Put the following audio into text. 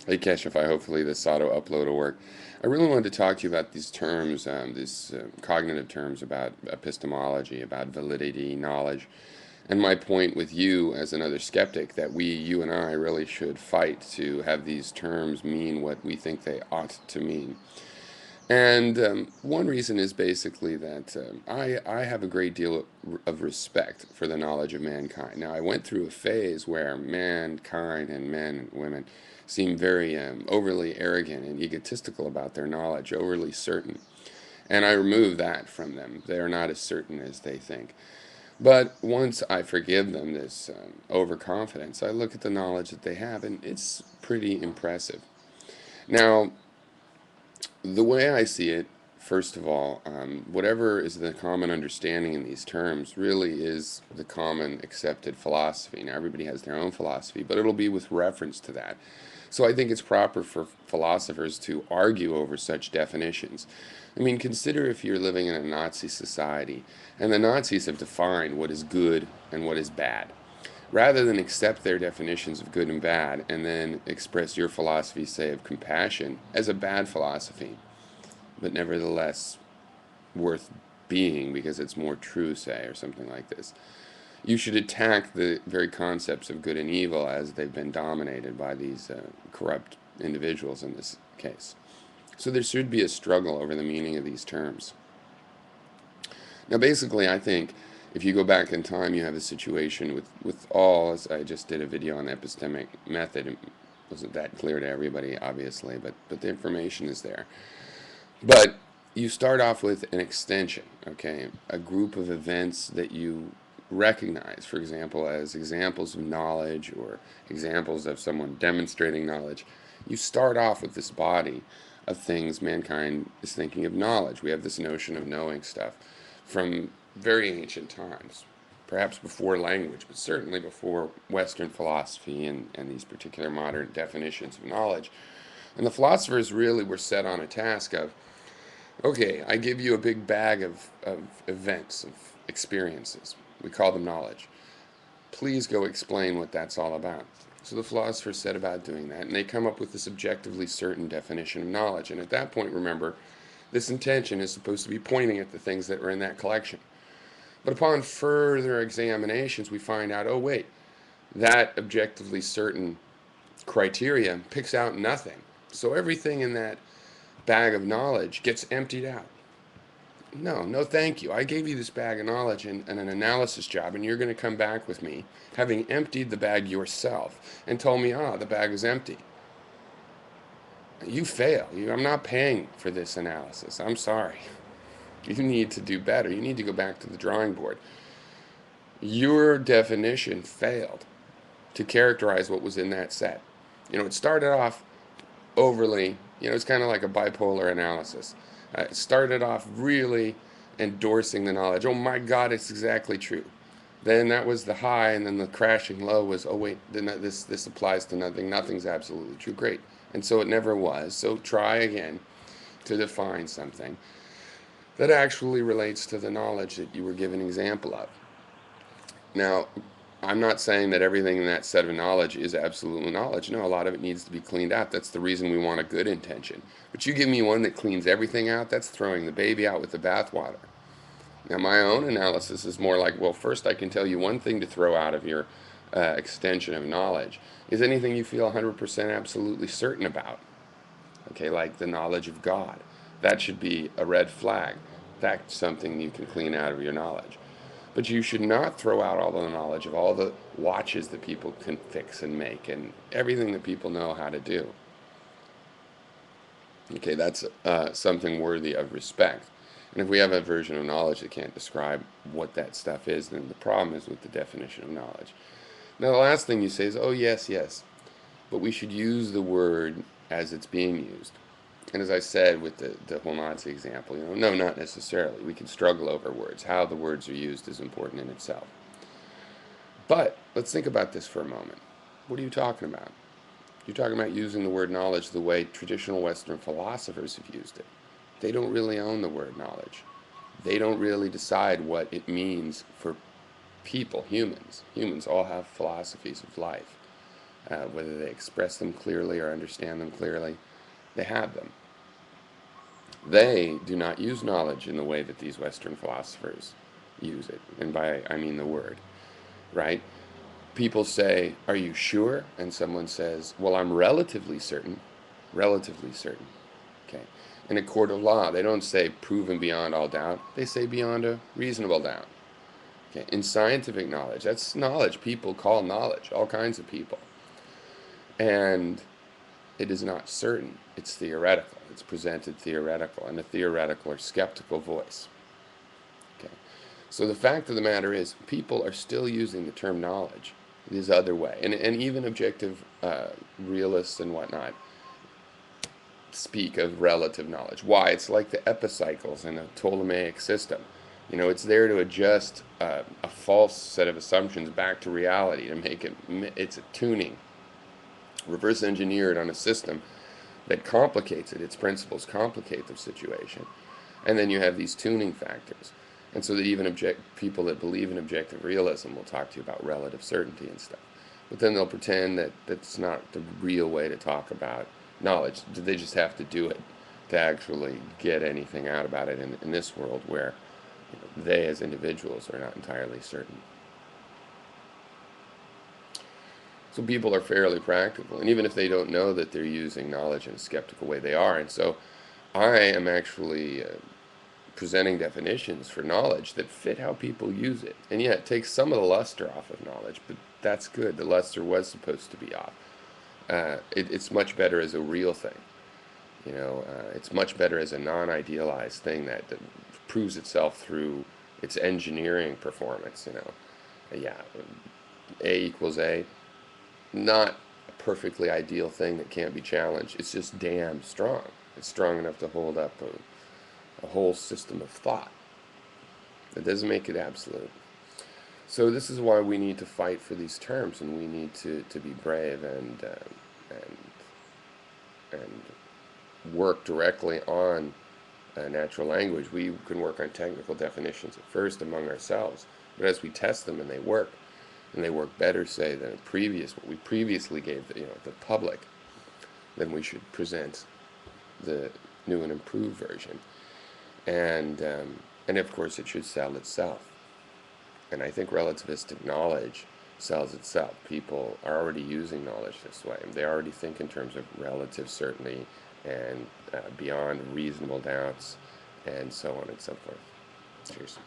Hey Cashify, hopefully this auto upload will work. I really wanted to talk to you about these terms, these cognitive terms about epistemology, about validity, knowledge, and my point with you as another skeptic that you and I, really should fight to have these terms mean what we think they ought to mean. And one reason is basically that I have a great deal of respect for the knowledge of mankind. Now, I went through a phase where mankind and men and women seem very overly arrogant and egotistical about their knowledge, overly certain. And I remove that from them. They are not as certain as they think. But once I forgive them this overconfidence, I look at the knowledge that they have, and it's pretty impressive. Now, the way I see it, first of all, whatever is the common understanding in these terms really is the common accepted philosophy. Now, everybody has their own philosophy, but it'll be with reference to that. So I think it's proper for philosophers to argue over such definitions. I mean, consider if you're living in a Nazi society, and the Nazis have defined what is good and what is bad. Rather than accept their definitions of good and bad and then express your philosophy, say, of compassion as a bad philosophy, but nevertheless worth being because it's more true, say, or something like this. You should attack the very concepts of good and evil as they've been dominated by these corrupt individuals in this case. So there should be a struggle over the meaning of these terms. Now, basically, I think if you go back in time, you have a situation with all, as I just did a video on the epistemic method. It wasn't that clear to everybody, obviously, but the information is there. But you start off with an extension, okay? A group of events that you recognize, for example, as examples of knowledge or examples of someone demonstrating knowledge. You start off with this body of things mankind is thinking of knowledge. We have this notion of knowing stuff from very ancient times, perhaps before language, but certainly before Western philosophy and these particular modern definitions of knowledge. And the philosophers really were set on a task of, okay, I give you a big bag of events, of experiences. We call them knowledge. Please go explain what that's all about. So the philosophers set about doing that, and they come up with this objectively certain definition of knowledge. And at that point, remember, this intention is supposed to be pointing at the things that are in that collection. But upon further examinations, we find out, oh, wait, that objectively certain criteria picks out nothing. So everything in that bag of knowledge gets emptied out. No, no, thank you. I gave you this bag of knowledge and an analysis job, and you're going to come back with me, having emptied the bag yourself, and told me, the bag is empty. You fail. I'm not paying for this analysis. I'm sorry. You need to do better. You need to go back to the drawing board. Your definition failed to characterize what was in that set. It started off overly, it's kind of like a bipolar analysis. It started off really endorsing the knowledge. Oh my God, it's exactly true. Then that was the high, and then the crashing low was, oh wait, this applies to nothing. Nothing's absolutely true. Great. And so it never was. So try again to define something that actually relates to the knowledge that you were given an example of. Now, I'm not saying that everything in that set of knowledge is absolute knowledge. No, a lot of it needs to be cleaned out. That's the reason we want a good intention. But you give me one that cleans everything out, that's throwing the baby out with the bathwater. Now, my own analysis is more like, well, first I can tell you one thing to throw out of your extension of knowledge is anything you feel 100% absolutely certain about. Okay, like the knowledge of God. That should be a red flag. That's something you can clean out of your knowledge. But you should not throw out all the knowledge of all the watches that people can fix and make and everything that people know how to do. Okay, that's something worthy of respect. And if we have a version of knowledge that can't describe what that stuff is, then the problem is with the definition of knowledge. Now, the last thing you say is, oh, yes, yes, but we should use the word as it's being used. And as I said with the whole Nazi example, no, not necessarily. We can struggle over words. How the words are used is important in itself. But let's think about this for a moment. What are you talking about? You're talking about using the word knowledge the way traditional Western philosophers have used it. They don't really own the word knowledge. They don't really decide what it means for people, humans. Humans all have philosophies of life. whether they express them clearly or understand them clearly. They have them. They do not use knowledge in the way that these Western philosophers use it. And by I mean the word, right? People say, "Are you sure?" And someone says, "Well, I'm relatively certain." Relatively certain. Okay. In a court of law, they don't say proven beyond all doubt. They say beyond a reasonable doubt. Okay. In scientific knowledge, that's knowledge. People call knowledge, all kinds of people. And it is not certain. It's theoretical. It's presented theoretical, and a theoretical or skeptical voice. Okay. So the fact of the matter is, people are still using the term knowledge this other way, and even objective realists and whatnot speak of relative knowledge. Why? It's like the epicycles in a Ptolemaic system. You know, it's there to adjust a false set of assumptions back to reality to make it. It's a tuning, reverse engineered on a system that complicates it. Its principles complicate the situation, and then you have these tuning factors. And so that even people that believe in objective realism will talk to you about relative certainty and stuff. But then they'll pretend that that's not the real way to talk about knowledge. They just have to do it to actually get anything out about it in this world where they as individuals are not entirely certain. So people are fairly practical, and even if they don't know that they're using knowledge in a skeptical way, they are. And so I am actually presenting definitions for knowledge that fit how people use it. And yeah, it takes some of the luster off of knowledge, but that's good. The luster was supposed to be off. It's much better as a real thing. It's much better as a non-idealized thing that proves itself through its engineering performance. Yeah, A equals A. Not a perfectly ideal thing that can't be challenged. It's just damn strong. It's strong enough to hold up a whole system of thought. That doesn't make it absolute. So this is why we need to fight for these terms, and we need to be brave and work directly on natural language. We can work on technical definitions at first among ourselves, but as we test them and they work better, say, than what we previously gave the public, then we should present the new and improved version. And of course it should sell itself. And I think relativistic knowledge sells itself. People are already using knowledge this way. They already think in terms of relative certainty and beyond reasonable doubts and so on and so forth. Cheers.